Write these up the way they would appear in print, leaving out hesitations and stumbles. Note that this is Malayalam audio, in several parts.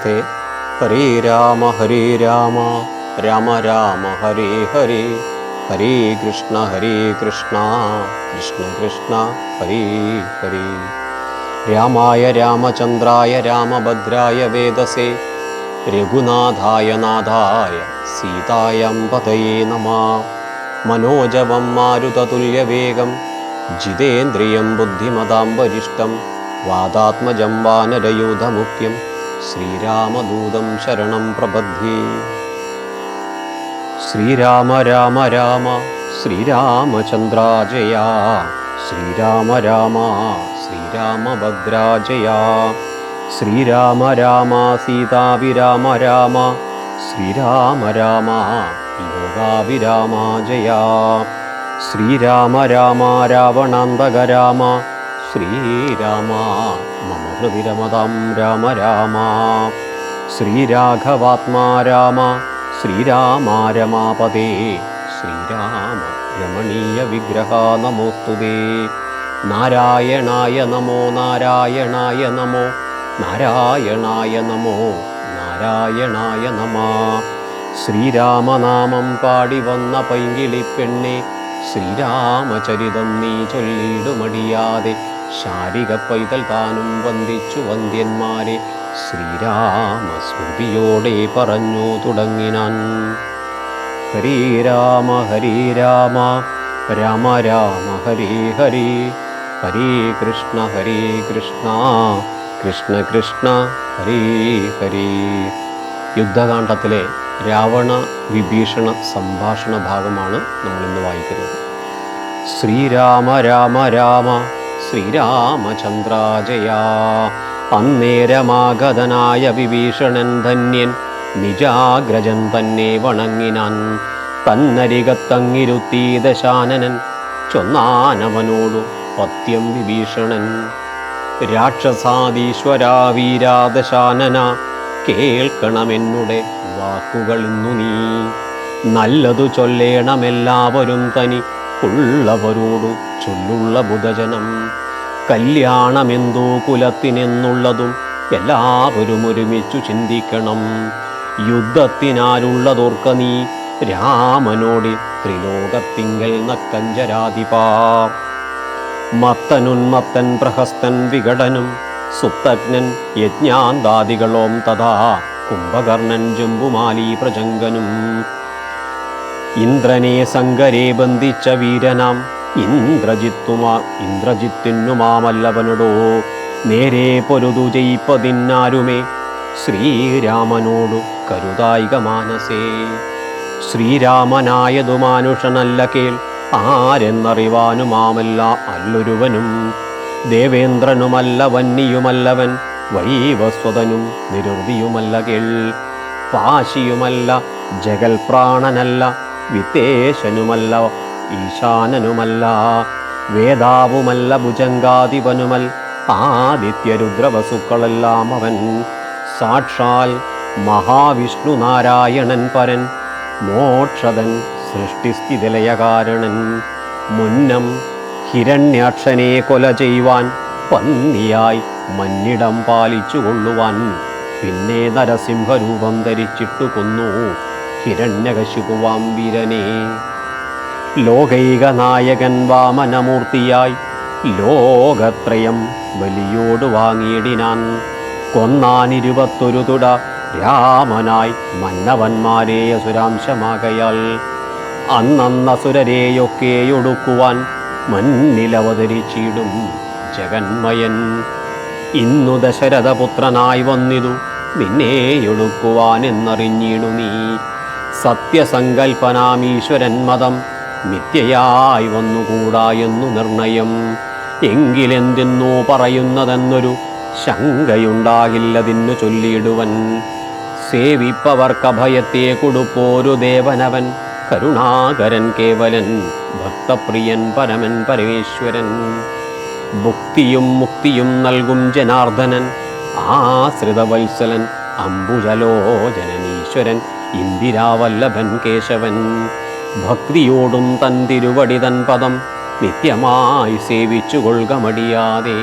നമസ്തേ. ഹരേ രാമ രാമ രാമ ഹരേ ഹരേ, ഹരേ കൃഷ്ണ കൃഷ്ണ കൃഷ്ണ ഹരേ ഹരേ. രാമായ രാമചന്ദ്രായ രാമഭദ്രായ വേദസേ, രഘുനാഥായ നാഥായ സീതായം പതയേ നമഃ. മനോജവം മാരുതതുല്യവേഗം ജിതേന്ദ്രിയം ബുദ്ധിമതാം വരിഷ്ടം വാതാത്മജം വാനരയൂഥമുഖ്യം ശ്രീരാമദൂതം ശരണം പ്രപദ്ധ്യേ. ശ്രീരാമ രാമ രാമ ശ്രീരാമചന്ദ്രാ ജയ, ശ്രീരാമ രാമ ശ്രീരാമഭദ്രാ ജയ, ശ്രീരാമ രാമ സീതാഭിരാമ രാമ, ശ്രീരാമ രാമ ലോകാഭിരാമ ജയ, ശ്രീരാമ രാമ രാവണാന്തക രാമ, ശ്രീരാമ മമ ഹൃദി രമതാം രാമ രാമ, ശ്രീരാഘവാത്മാ രാമ, ശ്രീരാമ രമാപദേ, ശ്രീരാമ രമണീയ വിഗ്രഹ നമോസ്തുതേ. നാരായണായ നമോ നാരായണായ നമോ നാരായണായ നമോ നാരായണായ നമഃ. ശ്രീരാമനാമം പാടി വന്ന പൈങ്കിളിപ്പെണ്ണെ, ശ്രീരാമചരിതം നീ ചൊല്ലിടുമടിയാതെ, ശാരിക പൈതൽ താനും വന്ദിച്ചു വന്ദ്യന്മാരെ, ശ്രീരാമസ്മൃതിയോടെ പറഞ്ഞു തുടങ്ങിനാൻ. ഹരേ രാമ രാമ രാമ ഹരേ ഹരേ, ഹരേ കൃഷ്ണ കൃഷ്ണ കൃഷ്ണ ഹരേ ഹരേ. യുദ്ധകാണ്ഡത്തിലെ രാവണ വിഭീഷണ സംഭാഷണ ഭാഗമാണ് നമ്മളിന്ന് വായിക്കുന്നത്. ശ്രീരാമ രാമ രാമ ശ്രീരാമചന്ദ്രാ ജയ. അന്നേരമാഗതനായ വിഭീഷണൻ ധന്യൻ നിജാഗ്രജൻ തന്നെ വണങ്ങിനാൻ. തന്നരികത്തങ്ങിരുത്തി ദശാനനൻ ചൊന്നാനവനോടു പത്യം വിഭീഷണൻ. രാക്ഷസാദീശ്വരാ വീരാ ദശാനന, കേൾക്കണമെന്നുടെ വാക്കുകൾ ഇന്നു നീ. നല്ലതു ചൊല്ലേണമെല്ലാവരും തനി ഉള്ളവരോടു ചൊല്ലുള്ള ബുധജനം. കല്യാണമെന്തോ കുലത്തിനെന്നുള്ളതും എല്ലാവരും ഒരുമിച്ചു ചിന്തിക്കണം. യുദ്ധത്തിനാലുള്ളതോർക്ക നീ രാമനോടി ത്രിലോകത്തിങ്കൽ നക്കഞ്ചരാധിപാ. മത്തനുന്മത്തൻ പ്രഹസ്തൻ വികടനും സുപ്തജ്ഞൻ യജ്ഞാന്താദികളോം തഥാ കുംഭകർണൻ ജംബുമാലി പ്രജങ്കനും. ഇന്ദ്രനെ സങ്കരെ ബന്ധിച്ച വീരനാം ഇന്ദ്രജിത്തിനുമാമല്ലവനോടോ നേരെ പൊരുതു ജയിപ്പതിന്നാരുമേ, ശ്രീരാമനോടു കരുതായിക മാനസേ. ശ്രീരാമനായതു മാനുഷനല്ല കേൾ, ആരെന്നറിവാനുമാമല്ല അല്ലൊരുവനും. ദേവേന്ദ്രനുമല്ല വന്നിയുമല്ലവൻ, വൈവസ്വതനും നിരുതിയുമല്ല കേൾ. പാശിയുമല്ല ജഗൽ പ്രാണനല്ല, വിത്തേശനുമല്ല ഈശാനനുമല്ല, വേദാവുമല്ല ഭുജങ്കാധിപനുമൽ, ആദിത്യരുദ്രവസുക്കളെല്ലാം അവൻ. സാക്ഷാൽ മഹാവിഷ്ണു നാരായണൻ പരൻ, മോക്ഷതൻ സൃഷ്ടിസ്ഥിതിലയകാരണൻ. മുന്നം ഹിരണ്യാക്ഷനെ കൊല ചെയ്യുവാൻ പന്നിയായി മന്നിടം പാലിച്ചു കൊള്ളുവാൻ, പിന്നെ നരസിംഹരൂപം ധരിച്ചിട്ടു കൊന്നു ഹിരണ്യകശിപുവാം വീരനെ. ലോകൈക നായകൻ വാമനമൂർത്തിയായി ലോകത്രയം ബലിയോട് വാങ്ങിയിടിനാൻ. കൊന്നാൻ21 തുട രാമനായി മന്നവന്മാരെ അസുരാംശമാകയാൽ. അന്നസുരരെയൊക്കെയൊടുക്കുവാൻ മന്നിലവതരിച്ചിടും ജഗന്മയൻ. ഇന്നു ദശരഥപുത്രനായി വന്നിതു നിന്നെയൊടുക്കുവാൻ എന്നറിഞ്ഞിടു നീ. സത്യസങ്കൽപ്പനാമീശ്വരൻ മതം മിഥ്യയായി വന്നുകൂടാ എന്നു നിർണയം. എങ്കിലെന്തെന്നോ പറയുന്നതെന്നൊരു ശങ്കയുണ്ടാകില്ലതിന്നു ചൊല്ലിയിടുവൻ. സേവിപ്പവർക്കഭയത്തെ കൊടുപ്പോരു ദേവനവൻ, കരുണാകരൻ കേവലൻ ഭക്തപ്രിയൻ പരമൻ പരമേശ്വരൻ. ഭുക്തിയും മുക്തിയും നൽകും ജനാർദ്ദനൻ, ആശ്രിതവത്സലൻ അംബുജലോചനനീശ്വരൻ ഇന്ദിരാവല്ലഭൻ കേശവൻ. ഭക്തിയോടും തൻ തിരുവടി തൻ പദം നിത്യമായി സേവിച്ചു കൊള്ളുക മടിയാതെ.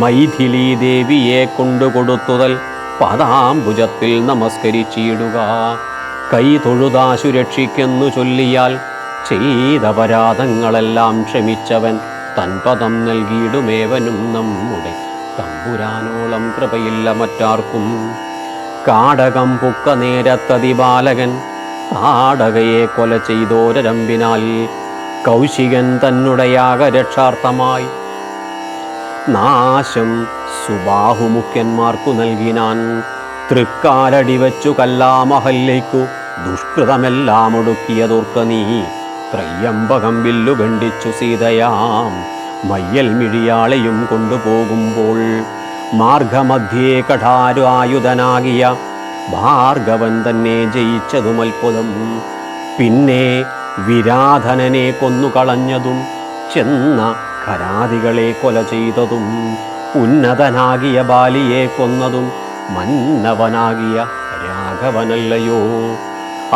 മൈഥിലി ദേവിയെ കൊണ്ടുകൊടുത്തുതൽ പാദാംബുജത്തിൽ നമസ്കരിച്ചിടുക. കൈ തൊഴുതാശു രക്ഷിക്കെന്നു ചൊല്ലിയാൽ ചെയ്ത പരാധങ്ങളെല്ലാം ക്ഷമിച്ചവൻ തൻപദം നൽകിയിടുമേവനും നമ്മുടെ തമ്പുരാനോളം കൃപയില്ല മറ്റാർക്കും. കാടകം പുക്ക നേരത്തതി ബാലകൻ താടകയെ കൊല ചെയ്തോരരമ്പിനാൽ കൗശികൻ തന്നുടെ യാഗരക്ഷാർത്ഥമായി നാശം സുബാഹുമുഖ്യന്മാർക്കു നൽകിനാൻ. തൃക്കാലടി വച്ചു കല്ലാമഹല്യയ്ക്കു ദുഷ്കൃതമെല്ലാം ഒടുക്കിയതോർക്ക നീ. ത്രയ്യംബകം വില്ലു ഖണ്ഡിച്ചു സീതയാം മയ്യൽ മിഴിയാളെയും കൊണ്ടുപോകുമ്പോൾ മാർഗമധ്യേ കഠാരു ആയുധനാകിയ ഭാർഗവൻ തന്നെ ജയിച്ചതും അത്ഭുതം. പിന്നെ വിരാധനനെ കൊന്നുകളഞ്ഞതും ചെന്ന ഖരാദികളെ കൊല ചെയ്തതും ഉന്നതനാകിയ ബാലിയെ കൊന്നതും മന്നവനാകിയ രാഘവനല്ലയോ.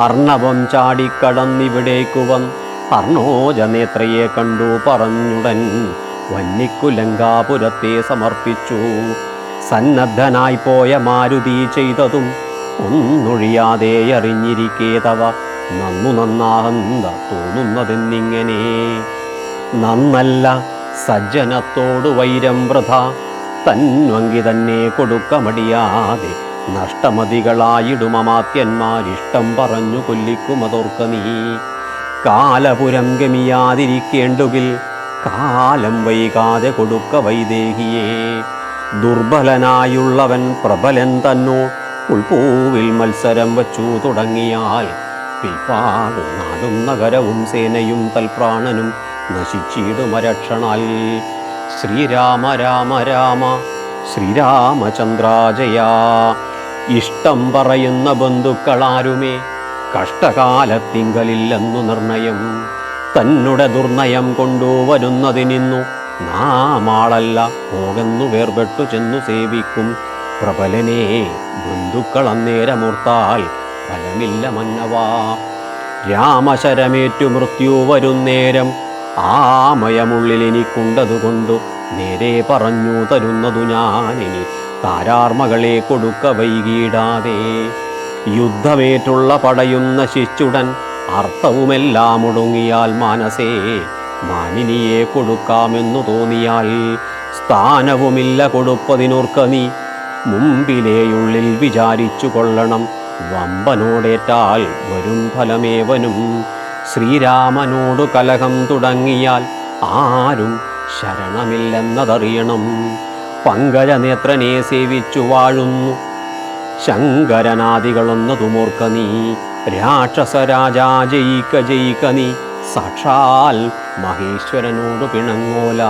അർണവം ചാടിക്കടന്നിവിടേക്കു വന്ന് അർണോജനേത്രയെ കണ്ടു പറഞ്ഞുടൻ വന്നിക്കു ലങ്കാപുരത്തെ സമർപ്പിച്ചു. സന്നദ്ധനായി പോയ മാരുതി ചെയ്തതും ഒന്നൊഴിയാതെ അറിഞ്ഞിരിക്കേ തവ നന്നു നന്നാഹന്ത തോന്നുന്നതെന്നിങ്ങനെ. നന്നല്ല സജ്ജനത്തോടു വൈരം വൃഥ തന്വങ്കി തന്നെ കൊടുക്ക മടിയാതെ നഷ്ടമതികളായിടുമമാത്യന്മാരിഷ്ടം പറഞ്ഞു കൊല്ലിക്കുമതോർക്ക നീ. കാലപുരം ഗമിയാതിരിക്കേണ്ടുകിൽ കാലം വൈകാതെ കൊടുക്ക വൈദേഹിയെ. ദുർബലനായുള്ളവൻ പ്രബലൻ തന്നോ ഉൾപൂവിൽ മത്സരം വച്ചു തുടങ്ങിയാൽ പിൽപ്പാടു നാടും നഗരവും സേനയും തൽപ്രാണനും നശിച്ചിടുമരക്ഷണാൽ. ശ്രീരാമ രാമ രാമ ശ്രീരാമചന്ദ്രാജയ. ഇഷ്ടം പറയുന്ന ബന്ധുക്കളാരുമേ കഷ്ടകാലത്തിങ്കലില്ലെന്നു നിർണയം. തന്നുടെ ദുർനയം കൊണ്ടുവരുന്നതിനിന്നു നാമാളല്ല പോകെന്നു വേർപെട്ടു ചെന്നു സേവിക്കും പ്രബലനെ ബന്ധുക്കൾ അന്നേരമൂർത്താൽ ഫലമില്ല മന്നവാ. രാമശരമേറ്റു മൃത്യു വരുന്നേരം ആമയമുള്ളിൽ എനിക്കുണ്ടതുകൊണ്ടു നേരെ പറഞ്ഞു തരുന്നതു ഞാനിനി താരാർമകളെ കൊടുക്ക വൈകിടാതെ. യുദ്ധമേറ്റുള്ള പടയും നശിച്ചുടൻ അർത്ഥവുമെല്ലാം ഒടുങ്ങിയാൽ മാനസേ മാനിനിയെ കൊടുക്കാമെന്നു തോന്നിയാൽ സ്ഥാനവുമില്ല കൊടുപ്പതിനോർക്ക നീ. മുമ്പിലേയുള്ളിൽ വിചാരിച്ചു കൊള്ളണം വമ്പനോടേറ്റാൽ വരും ഫലമേവനും. ശ്രീരാമനോടു കലഹം തുടങ്ങിയാൽ ആരും ശരണമില്ലെന്നതറിയണം. പങ്കജനേത്രനെ സേവിച്ചു വാഴുന്നു ശങ്കരനാദികളൊന്നതുമോർക്ക നീ. രാക്ഷസരാജാ ജയിക്ക ജയിക്ക നീ സാക്ഷാൽ മഹേശ്വരനോടു പിണങ്ങോല.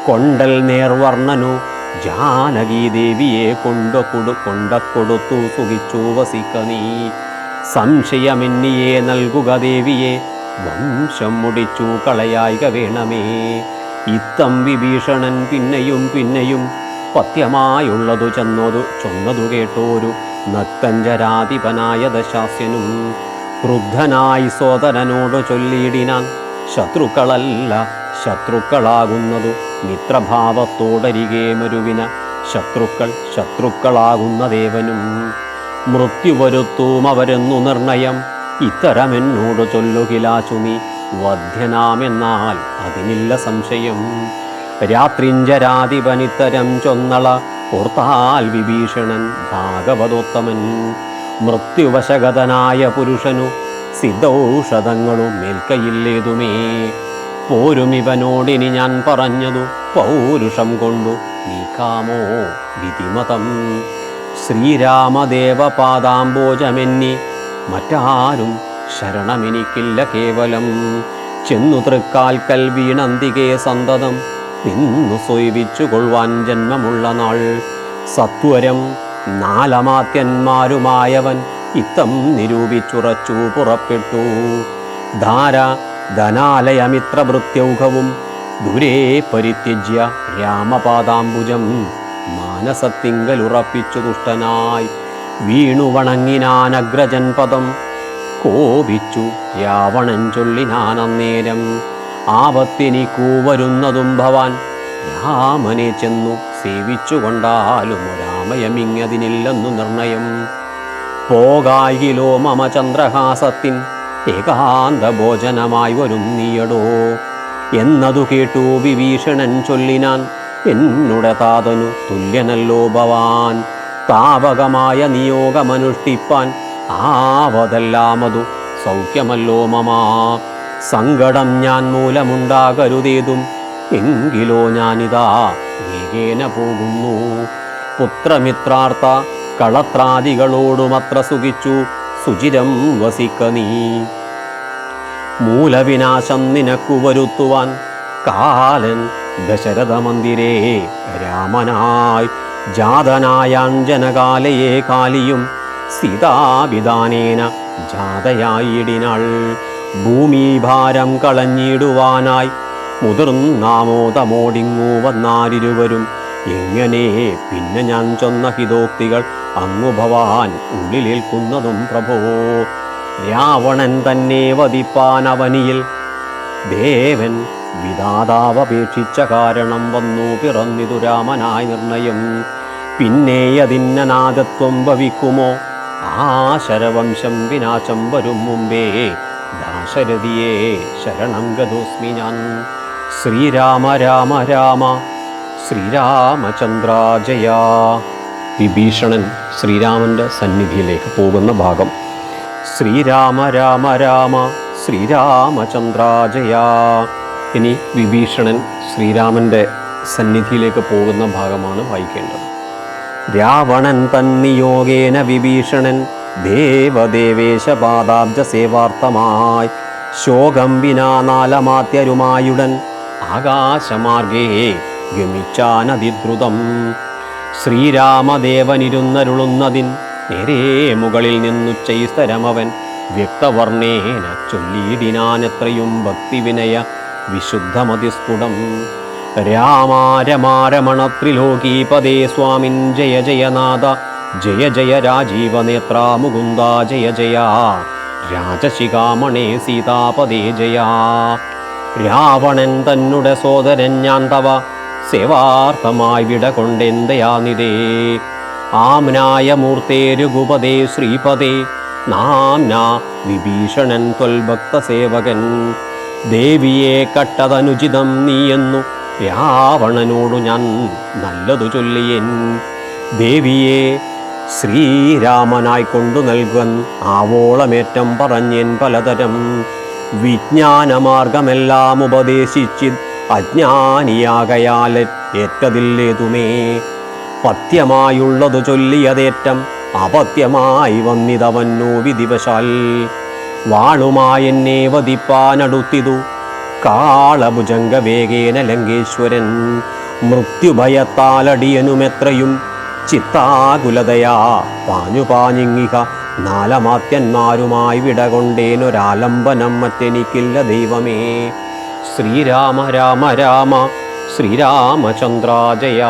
കൊണ്ടൽ നേർവർണ്ണനു ജാനകീദേവിയെ കൊണ്ടക്കൊടുത്തു സുഖിച്ചു വസിക്ക നീ. സംശയമെന്നിയെ നൽകുക ദേവിയെ വംശം മുടിച്ചു കളയായിക വേണമേ. ഇത്തം വിഭീഷണൻ പിന്നെയും പിന്നെയും പത്യമായുള്ളതു ചൊന്നതു കേട്ടോരു നക്തഞ്ചരാധിപനായ ദശാസ്യനും ക്രുദ്ധനായി സോദരനോടു ചൊല്ലിയിടിനാൻ. ശത്രുക്കളല്ല ശത്രുക്കളാകുന്നതു മിത്രഭാവത്തോടരികെ മരുവിന ശത്രുക്കൾ ശത്രുക്കളാകുന്ന ദേവനും. മൃത്യു വരുത്തൂം അവരെന്നു നിർണയം ഇത്തരമെന്നോടു ചൊല്ലുകിലാശു നീ. വധ്യനാമെന്നാൽ അതിനില്ല സംശയം. രാത്രിഞ്ചരാധിപനിത്തരം ചൊന്നള ഓർത്താൽ വിഭീഷണൻ ഭാഗവതോത്തമൻ. മൃത്യുവശഗതനായ പുരുഷനു സിദ്ധൌഷധങ്ങളും മേൽക്കയില്ലേതുമേ. പോരുമിവനോടിനി ഞാൻ പറഞ്ഞതു പൗരുഷം കൊണ്ടു നീക്കാമോ വിധിമതം. ശ്രീരാമദേവ പാദാംബോജമെന്നി മറ്റാരും ശരണമെനിക്കില്ല കേവലം. ചെന്നു തൃക്കാൽക്കൽ വീണന്തികെ സന്തതം നിന്നു സൊയ്വിച്ചു കൊള്ളുവാൻ ജന്മമുള്ള നാൾ. സത്വരം നാലമാത്യന്മാരുമായവൻ ഇത്തം നിരൂപിച്ചുറച്ചു പുറപ്പെട്ടു. ധാര ധനാലയമിത്രഭൃത്യൗഘവും ദൂരെ പരിത്യജ്യ രാമപാദാംബുജം മാനസത്തിങ്കലുറപ്പിച്ചു ദുഷ്ടനായി. വീണു വണങ്ങിനാനഗ്രജൻ പദം കോപിച്ചു രാവണൻ ചൊല്ലിനാനന്നേരം. ആപത്തിനിക്കൂ വരുന്നതും ഭവാൻ രാമനെ ചെന്നു സേവിച്ചു കൊണ്ടാലും സമയമിങ്ങതിനില്ലെന്നു നിർണയം. പോകായിലോ മമ ചന്ദ്രഹാസത്തിൻ ഏകാന്ത ഭോജനമായി വരും നീയടോ എന്നതു കേട്ടു വിഭീഷണൻ ചൊല്ലിനാൻ. എന്നുടെ താതനു തുല്യനല്ലോ ഭവാൻ, താവകമായ നിയോഗമനുഷ്ഠിപ്പാൻ ആവതെല്ലാമതു സൗഖ്യമല്ലോ മമ. സങ്കടം ഞാൻ മൂലമുണ്ടാകരുതേതും, എങ്കിലോ ഞാനിതാ വേഗേന പോകുന്നു. പുത്രമിത്രാർത്ഥ കളത്രാദികളോടുമത്ര സുഖിച്ചു സുചിരം വസിക്ക നീ. മൂലവിനാശം നിനക്കു വരുത്തുവാൻ കാലൻ ദശരഥ മന്ദിരേ രാമനായി ജാതനായാഞ്ജനകാലയെ കാലിയും സീതാഭിധാനേന ജാതയായിടിനാൾ. ഭൂമിഭാരം കളഞ്ഞിടുവാനായി മുതിർന്നാമോദമോടിങ്ങു വന്നാരിരുവരും. എങ്ങനെ പിന്നെ ഞാൻ ചൊന്ന ഹിതോക്തികൾ അങ്ങു ഭവാൻ ഉള്ളിലേൽക്കുന്നതും പ്രഭോ. രാവണൻ തന്നെ വധിപ്പാൻ അവനിയിൽ ദേവൻ വിധാതാവപേക്ഷിച്ച കാരണം വന്നു പിറന്നിതു രാമനായി നിർണയം. പിന്നെ അതിന്നനാദത്വം ഭവിക്കുമോ, ആ ശരവംശം വിനാശം വരും മുമ്പേ ദാശരഥിയെ ശരണം ഗതോസ്മി ഞാൻ. ശ്രീരാമ രാമ രാമ ശ്രീരാമചന്ദ്ര ജയ. വിഭീഷണൻ ശ്രീരാമൻ്റെ സന്നിധിയിലേക്ക് പോകുന്ന ഭാഗം. ശ്രീരാമ രാമ രാമ ശ്രീരാമചന്ദ്ര ജയ. ഇനി വിഭീഷണൻ ശ്രീരാമൻ്റെ സന്നിധിയിലേക്ക് പോകുന്ന ഭാഗമാണ് വായിക്കേണ്ടത്. രാവണൻ തന്നിയോഗേന വിഭീഷണൻ ദേവദേവേശ പാദാബ്ജ സേവാർത്ഥമായി ശോകം വിനാ നാലമാത്യരുമായുടൻ ആകാശമാർഗേ ഗമിച്ചാനതിദ്രുതം. ശ്രീരാമദേവനിരുന്നരുളുന്നതിൻ നേരേ മുകളിൽ നിന്നുച്ചൈസ്തരമവൻ വ്യക്തവർണ്ണേന ചൊല്ലിയിടിനാനെത്രയും ഭക്തിവിനയ വിശുദ്ധമതിസ്ഫുടം. രാമാരമാരമണത്രിലോകീപദേ സ്വാമിൻ ജയ ജയനാഥ ജയ ജയ രാജീവനേത്ര മുകുന്ദ ജയ ജയ രാജശിഖാമണേ സീതാപദേ ജയ. രാവണൻ തന്നുടെ സോദരൻ ഞാൻ തവ സേവാർത്ഥമായി വിട കൊണ്ടെന്തയാനിതേ. ആംനായ മൂർത്തേരുഗുപദേ ശ്രീപദേ നാംന വിഭീഷണൻ ത്വൽഭക്തസേവകൻ. ദേവിയെ കട്ടതനുചിതം നീയെന്നു രാവണനോടു ഞാൻ നല്ലതു ചൊല്ലിയൻ. ദേവിയെ ശ്രീരാമനായി കൊണ്ടു നൽകുവൻ ആവോളമേറ്റം പറഞ്ഞേൻ പലതരം. വിജ്ഞാനമാർഗമെല്ലാം ഉപദേശിച്ചി അജ്ഞാനിയാകയാൽ ഏറ്റതില്ലേതുമേ. പഥ്യമായുള്ളതു ചൊല്ലിയതേറ്റം അപത്യമായി വന്നിതവന്നോ വിധിവശാൽ. വാളുമായെന്നെ വധിപ്പാനടുത്തിതു കാളഭുജംഗ വേഗേന ലങ്കേശ്വരൻ. മൃത്യുഭയത്താലടിയനുമെത്രയും ചിത്താകുലതയാ പാഞ്ഞുപാഞ്ഞിങ്ങിക നാലമാത്യന്മാരുമായി വിടകൊണ്ടേനൊരാലംബനം മറ്റെനിക്കില്ല ദൈവമേ. ശ്രീരാമ രാമ രാമ ശ്രീരാമചന്ദ്ര ജയ.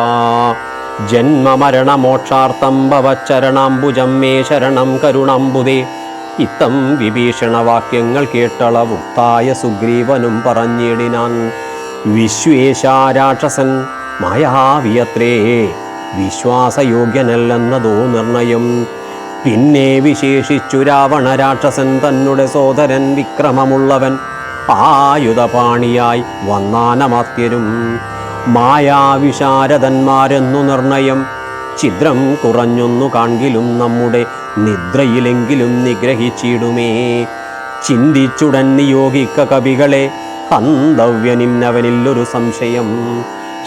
ജന്മമരണമോക്ഷാർത്ഥം ഭവച്ചരണാംബുജം മേ ശരണം കരുണാംബുദേ. ഇത്തം വിഭീഷണവാക്യങ്ങൾ കേട്ടളവുക്തായ സുഗ്രീവനും പറഞ്ഞിടിനാൻ. വിശ്വേശാരാക്ഷസൻ മായാവിയത്രേ, വിശ്വാസയോഗ്യനല്ലെന്നതോ നിർണയം. പിന്നെ വിശേഷിച്ചു രാവണ രാക്ഷസൻ തന്നുടെ സോദരൻ വിക്രമമുള്ളവൻ ആയുധപാണിയായി വന്നാനമാത്യരും. മായാവിശാരദന്മാരെന്നു നിർണയം ഛിദ്രം കുറഞ്ഞൊന്നു കാൺകിലും നമ്മുടെ നിദ്രയിലെങ്കിലും നിഗ്രഹിച്ചിടുമേ. ചിന്തിച്ചുടൻ നിയോഗിക്ക കവികളെ ഹന്തവ്യനിന്നവനില്ലൊരു സംശയം.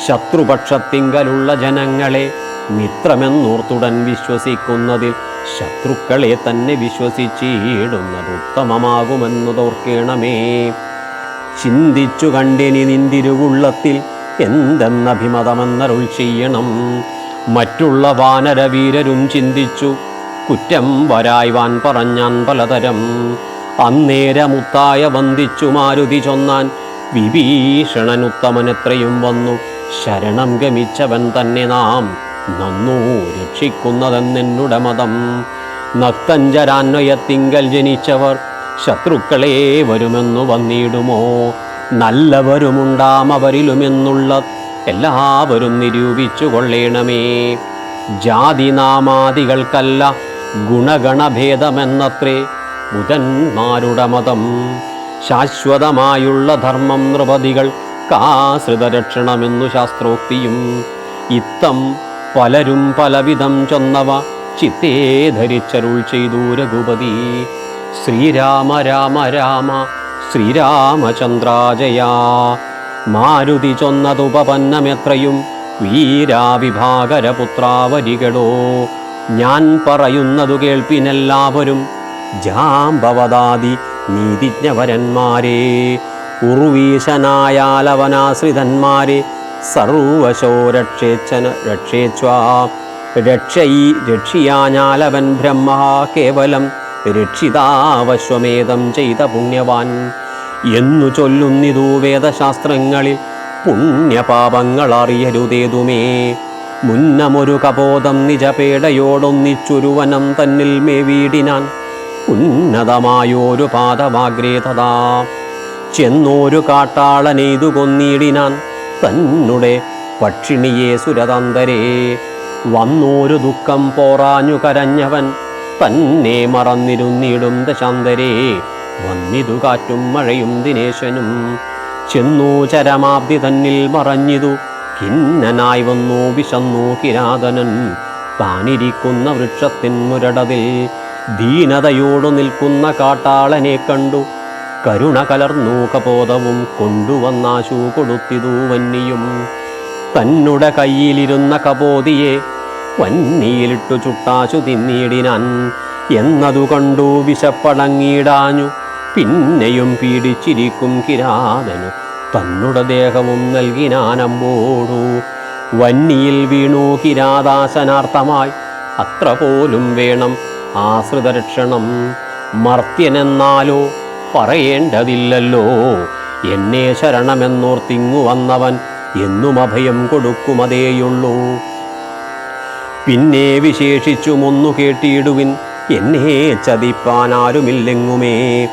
ശത്രുപക്ഷത്തിങ്കലുള്ള ജനങ്ങളെ മിത്രമെന്നോർത്തുടൻ വിശ്വസിക്കുന്നതിൽ ശത്രുക്കളെ തന്നെ വിശ്വസിച്ചിടുന്നത് ഉത്തമമാകുമെന്നതോർക്കേണമേ. ചിന്തിച്ചു കണ്ടിനി നിന്തിരുവുള്ളത്തിൽ എന്തെന്നഭിമതമെന്നരുൾ ചെയ്യണം. മറ്റുള്ള വാനരവീരരും ചിന്തിച്ചു കുറ്റം വരായ്വാൻ പറഞ്ഞാൻ പലതരം. അന്നേരമുത്തായ വന്ദിച്ചു മാരുതി ചൊന്നാൻ, വിഭീഷണൻ ഉത്തമനെത്രയും വന്നു ശരണം ഗമിച്ചവൻ തന്നെ നാം നന്നു രക്ഷിക്കുന്നതെന്നെന്നുടെ മതം. നക്തഞ്ചരാന്വയത്തിങ്കൽ ജനിച്ചവർ ശത്രുക്കളെ വരുമെന്നു വന്നിടുമോ. നല്ലവരുമുണ്ടാമവരിലുമെന്നുള്ള എല്ലാവരും നിരൂപിച്ചു കൊള്ളേണമേ. ജാതിനാമാദികൾക്കല്ല ഗുണഗണഭേദമെന്നത്രേ ബുധന്മാരുടെ മതം. ശാശ്വതമായുള്ള ധർമ്മം നൃപതികൾ കാശ്രിതരക്ഷണമെന്നു ശാസ്ത്രോക്തിയും. ഇത്തം പലരും പലവിധം ചൊന്നവ ചിത്തേ ധരിച്ചരുൾ ചെയ്തു രഘുപതി. ശ്രീരാമ രാമ രാമ ശ്രീരാമചന്ദ്രാജയാ. മാരുതി ചൊന്നതുപപന്നമെത്രയും വീരാവിഭാകരപുത്രാവരികടോ. ഞാൻ പറയുന്നതു കേൾപ്പിനെല്ലാവരും ജാംബവദാദി നീതിജ്ഞവരന്മാരെ. ഉർവീശനായാലവനാശ്രിതന്മാരെ സർവശോ രക്ഷേച്ഛാ. രക്ഷിയാഞ്ഞാലവൻ ബ്രഹ്മ കേവലം രക്ഷിതാവശ്വമേധം ചെയ്ത പുണ്യവാൻ എന്നു ചൊല്ലുന്നിതു വേദശാസ്ത്രങ്ങളിൽ. പുണ്യപാപങ്ങളറിയരുതേതുമേ. മുന്നമൊരു കപോതം നിജപേടയോടൊന്നിച്ചൊരുവനം തന്നിൽ മേവീടിനാൻ. ഉന്നതമായോരു പാദമാഗ്രേതതാ ചെന്നോരു കാട്ടാളനെയ്തു കൊന്നിടിനാൻ. തന്നെ പക്ഷിണിയെ സുരതന്തരേ വന്നോരു ദുഃഖം പോറാഞ്ഞു കരഞ്ഞവൻ. തന്നെ മറന്നിരുന്നിടും ദശാന്തരേ വന്നിതു കാറ്റും മഴയും ദിനേശനും. ചെന്നു ചരമാബ്ദി തന്നിൽ മറഞ്ഞിതു ഖിന്നനായി വന്നു വിശന്നു കിരാതനൻ. താനിരിക്കുന്ന വൃക്ഷത്തിൻ മുരടതിൽ ദീനതയോടു നിൽക്കുന്ന കാട്ടാളനെ കണ്ടു. കരുണ കലർന്നു കപോതവും കൊണ്ടുവന്നാശു കൊടുത്തിതു വന്നിയും. തന്നുടെ കയ്യിലിരുന്ന കപോതിയെ വന്നിയിലിട്ടു ചുട്ടാശു തിന്നിടിനാൻ. എന്നതു കണ്ടു വിശപ്പടങ്ങിയിടാഞ്ഞു പിന്നെയും പീഡിച്ചിരിക്കും കിരാതനു. തന്നുടെ ദേഹവും നൽകിനാനമ്പോടു വന്നിയിൽ വീണു കിരാതാശനാർത്ഥമായി. അത്ര പോലും വേണം ആശ്രിതരക്ഷണം. മർത്യനെന്നാലോ പറയേണ്ടതില്ലല്ലോ. എന്നെ ശരണമെന്നോർത്തിങ്ങു വന്നവൻ എന്നും അഭയം കൊടുക്കുമതേയുള്ളൂ. പിന്നെ വിശേഷിച്ചുമൊന്നു കേട്ടിടുവിൻ, എന്നെ ചതിപ്പാനാരുമില്ലെങ്ങുമേ.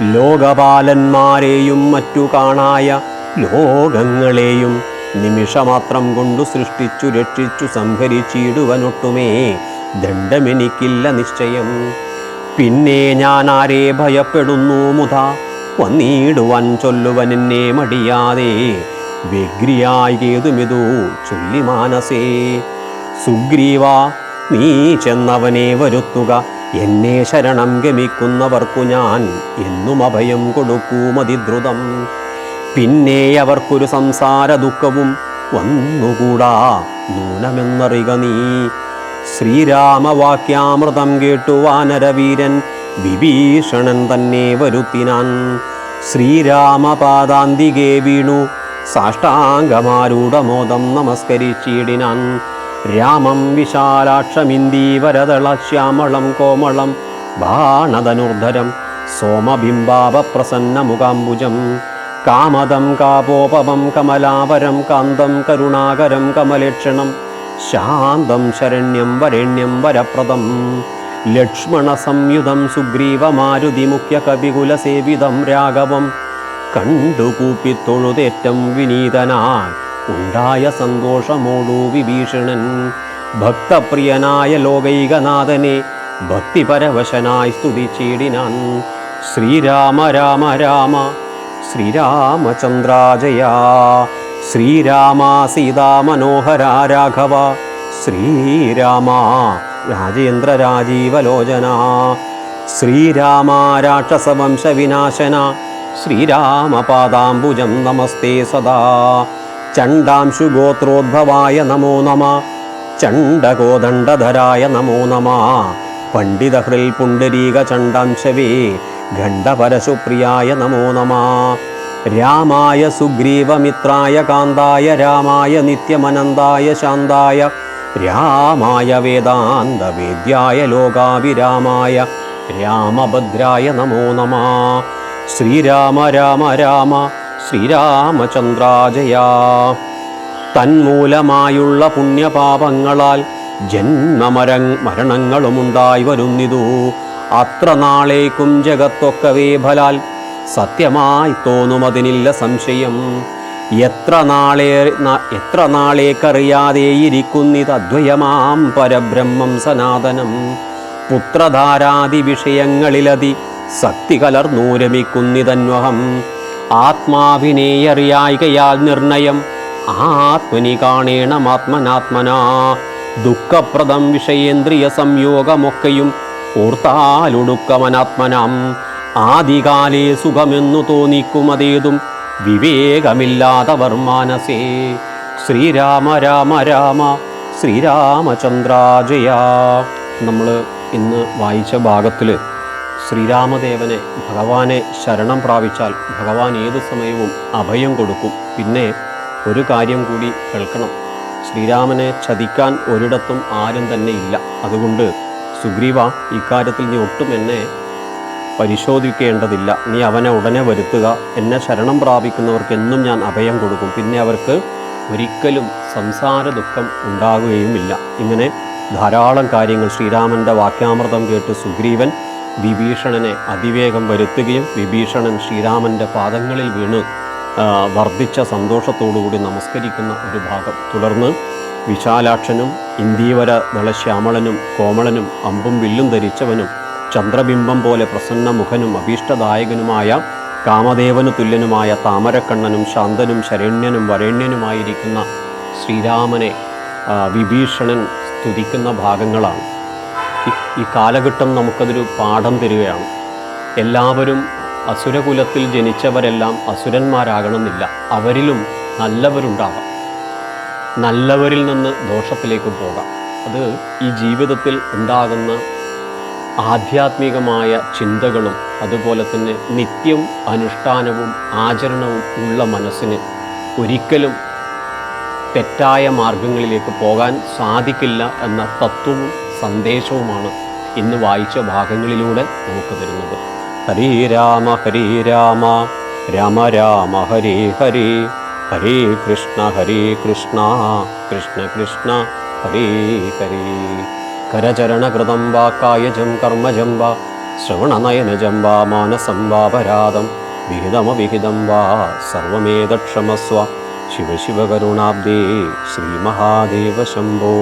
ലോകപാലന്മാരെയും മറ്റു കാണായ ലോകങ്ങളെയും നിമിഷമാത്രം കൊണ്ടു സൃഷ്ടിച്ചു രക്ഷിച്ചു സംഹരിച്ചിടുവനൊട്ടുമേ ദണ്ഡമെനിക്കില്ല നിശ്ചയം. പിന്നെ ഞാൻ ആരെ ഭയപ്പെടുന്നു മുതാ വന്നിടുവാൻ ചൊല്ലുവൻ എന്നെ മടിയാതെ. വ്യഗ്രിയായി കേതുമിതു ചൊല്ലി മാനസേ. സുഗ്രീവ നീ ചെന്നവനെ വരുത്തുക, എന്നെ ശരണം ഗമിക്കുന്നവർക്കു ഞാൻ എന്നും അഭയം കൊടുക്കൂമതിദ്രുതം. പിന്നെ അവർക്കൊരു സംസാര ദുഃഖവും വന്നുകൂടാ നൂനമെന്നറിക നീ. ശ്രീരാമവാക്യാമൃതം കേട്ടു വാനരവീരൻ വിഭീഷണൻ തന്നെ വരുത്തിനാൻ. ശ്രീരാമപാദാന്തികെ വീണു സാഷ്ടാംഗമാരൂഢമോദം നമസ്കരിച്ചിടിനാൻ. രാമം വിശാലാക്ഷമിന്ദീവരദളശ്യാമളം കോമളം ബാണധനുർധരം സോമബിംബാപപ്രസന്നമുഖാംബുജം. കാമദം കാപോപമം കമലാവരം കാന്തം കരുണാകരം കമലേക്ഷണം ശാന്തം ശരണ്യം വരണ്യം വരപ്രദം. ലക്ഷ്മണ സംയുതം സുഗ്രീവമാരുതി മുഖ്യ കവികുലസേവിതം രാഘവം കണ്ടുകൂപ്പിത്തൊഴുതേറ്റം വിനീതനായി ഉണ്ടായ സന്തോഷമോടു വിഭീഷണൻ. ഭക്തപ്രിയനായ ലോകൈകനാഥനെ ഭക്തിപരവശനായി സ്തുതിച്ചിടിനാൻ. ശ്രീരാമ രാമ രാമ ശ്രീരാമചന്ദ്രാജയാ. ശ്രീരാമ സീതാമനോഹര രാഘവ. ശ്രീരാമ രാജേന്ദ്ര രാജീവലോചന. ശ്രീരാമ രാക്ഷസവംശവിനാശന. ശ്രീരാമപാദാംബുജം നമസ്തേ സദാ. ചണ്ഡാംശുഗോത്രോദ്ഭവായ നമോ നമ. ചണ്ഡകോദണ്ഡധരായ നമോ നമ. പണ്ഡിതഹൃൽ പുണ്ഡരീക ചണ്ഡാംശവേ ഖണ്ഡപരശുപ്രിയായ നമോ നമ. രാമായ സുഗ്രീവമിത്രായ കാന്തായ രാമായ നിത്യമനന്തായ ശാന്തായ രാമായ വേദാന്തവേദ്യായ ലോകാഭിരാമായ രാമഭദ്രായ നമോ നമ. ശ്രീരാമ രാമ രാമ ശ്രീരാമചന്ദ്രാജയാ. തന്മൂലമായുള്ള പുണ്യപാപങ്ങളാൽ മരണങ്ങളുമുണ്ടായി വരുന്നിതു. അത്ര നാളേക്കും ജഗത്തൊക്കവേ ഫലാൽ സത്യമായി തോന്നുമതിനില്ല സംശയം. എത്ര നാളേക്കറിയാതെയിരിക്കുന്നിതദ്വയമാം പരബ്രഹ്മം സനാതനം. പുത്രധാരാദി വിഷയങ്ങളിലതി ശക്തി കലർന്നൂരമിക്കുന്നിതന്വഹം. ആത്മാവിനെയറിയായികയാൽ നിർണയം ആത്മനി കാണേണമാത്മനാത്മനാ. ദുഃഖപ്രദം വിഷയേന്ദ്രിയ സംയോഗമൊക്കെയും ഓർത്താലൊടുക്കമനാത്മനാം. ആദികാലേ സുഖമെന്നു തോന്നിക്കുമതേതും വിവേകമില്ലാതവർ മാനസേ. ശ്രീരാമ രാമ രാമ ശ്രീരാമചന്ദ്രാജയ. നമ്മൾ ഇന്ന് വായിച്ച ഭാഗത്തിൽ ശ്രീരാമദേവനെ, ഭഗവാനെ ശരണം പ്രാപിച്ചാൽ ഭഗവാൻ ഏതു സമയവും അഭയം കൊടുക്കും. പിന്നെ ഒരു കാര്യം കൂടി കേൾക്കണം, ശ്രീരാമനെ ചതിക്കാൻ ഒരിടത്തും ആരും തന്നെ ഇല്ല. അതുകൊണ്ട് സുഗ്രീവ, ഇക്കാര്യത്തിൽ നീ ഒട്ടും എന്നെ പരിശോധിക്കേണ്ടതില്ല. നീ അവനെ ഉടനെ വരുത്തുക. എന്നെ ശരണം പ്രാപിക്കുന്നവർക്ക് എന്നും ഞാൻ അഭയം കൊടുക്കും. പിന്നെ അവർക്ക് ഒരിക്കലും സംസാര ദുഃഖം ഉണ്ടാകുകയുമില്ല. ഇങ്ങനെ ധാരാളം കാര്യങ്ങൾ ശ്രീരാമൻ്റെ വാക്യാമൃതം കേട്ട് സുഗ്രീവൻ വിഭീഷണനെ അതിവേഗം വരുത്തുകയും വിഭീഷണൻ ശ്രീരാമൻ്റെ പാദങ്ങളിൽ വീണ് വർദ്ധിച്ച സന്തോഷത്തോടുകൂടി നമസ്കരിക്കുന്ന ഒരു ഭാഗം. തുടർന്ന് വിശാലാക്ഷനും ഇന്ദീവര ദളശ്യാമളനും കോമളനും അമ്പും വില്ലും ധരിച്ചവനും ചന്ദ്രബിംബം പോലെ പ്രസന്നമുഖനും അഭീഷ്ടദായകനുമായ കാമദേവനു തുല്യനുമായ താമരക്കണ്ണനും ശാന്തനും ശരണ്യനും വരണ്യനുമായിരിക്കുന്ന ശ്രീരാമനെ വിഭീഷണൻ സ്തുതിക്കുന്ന ഭാഗങ്ങളാണ്. ഈ കാലഘട്ടം നമുക്കതൊരു പാഠം തരികയാണ്. എല്ലാവരും അസുരകുലത്തിൽ ജനിച്ചവരെല്ലാം അസുരന്മാരാകണമെന്നില്ല. അവരിലും നല്ലവരുണ്ടാകാം. നല്ലവരിൽ നിന്ന് ദോഷത്തിലേക്ക് പോകാം. അത് ഈ ജീവിതത്തിൽ ഉണ്ടാകുന്ന ആധ്യാത്മികമായ ചിന്തകളും അതുപോലെ തന്നെ നിത്യം അനുഷ്ഠാനവും ആചരണവും ഉള്ള മനസ്സിന് ഒരിക്കലും തെറ്റായ മാർഗങ്ങളിലേക്ക് പോകാൻ സാധിക്കില്ല എന്ന തത്വവും സന്ദേശവുമാണ് ഇന്ന് വായിച്ച ഭാഗങ്ങളിലൂടെ നമുക്ക് തരുന്നത്. ഹരേ രാമ രാമ രാമ ഹരേ ഹരേ, ഹരേ കൃഷ്ണ കൃഷ്ണ കൃഷ്ണ ഹരേ ഹരേ. കരചരണകൃതം വാ കായജം കർമ്മജം വാ ശ്രവണനയനജം വാ മാനസം വാപരാധം വിഹിതമവിഹിതം വാ സർവമേതക്ഷമസ്വ. ശിവ ശിവ കരുണാബ്ദേ ശ്രീ മഹാദേവ ശംഭോ.